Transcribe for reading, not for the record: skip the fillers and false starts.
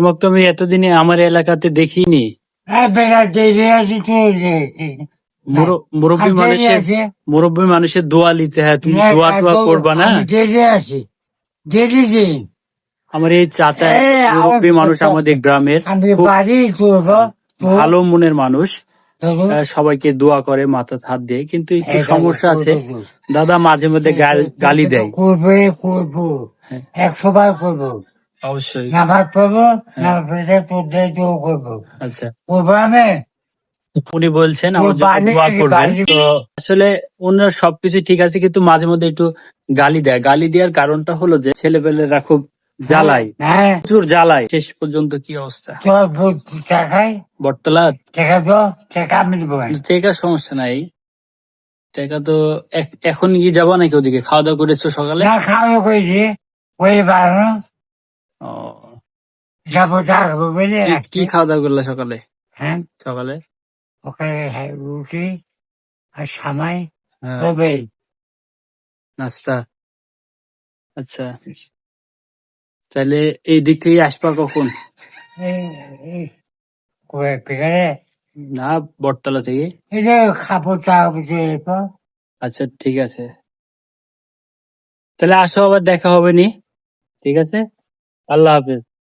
তোমাকে তো আমি এতদিনে আমার এলাকাতে দেখিনি। মুরব্বী মানুষের দোয়া নিতে, হ্যাঁ তুমি দোয়া টোয়া করবা না? আমার এই চাচা মুরব্বী মানুষ আমাদের গ্রামের, খুব ভালো মনের মানুষ, সবাইকে দোয়া করে মাথা হাত দিয়ে, কিন্তু একটু সমস্যা আছে, দাদা মাঝে মধ্যে গালি দেয়। করবো 100 বার করবো, অবশ্যই। নামাজ পড়বো, নামাজ পড়ে তোর দিয়ে দোয়া করবো। আচ্ছা, করবো আমি উনি বলছেন আমার জন্য দোয়া করবেন। তো আসলে ওনার সবকিছু ঠিক আছে, কিন্তু মাঝে মধ্যে একটু গালি দেয়। গালি দেওয়ার কারণটা হলো যে ছেলেপেলেরা খুব জ্বালায়, প্রচুর জ্বালায়। শেষ পর্যন্ত কি অবস্থা? বটতলা টাকা সমস্যা নাই, টাকা তো এখন গিয়ে যাবো নাকি? ওদিকে খাওয়া দাওয়া করেছো সকালে? খাওয়া দাওয়া করেছি, ওই বাড়ানো ও, যাবো যাবো বলে। কি খাওয়া দাওয়া করলে সকালে? হ্যাঁ, সকালে ওখানে রুটি আর সামাই হ্যাঁ, নাস্তা। আচ্ছা, তাহলে এই দিক থেকে আসবা কখন? না, বটতলা থেকে। এই যে খাবো চা বুঝে। আচ্ছা ঠিক আছে, তাহলে আসো, আবার দেখা হবে নি। ঠিক আছে, আল্লাহ হাফেজ।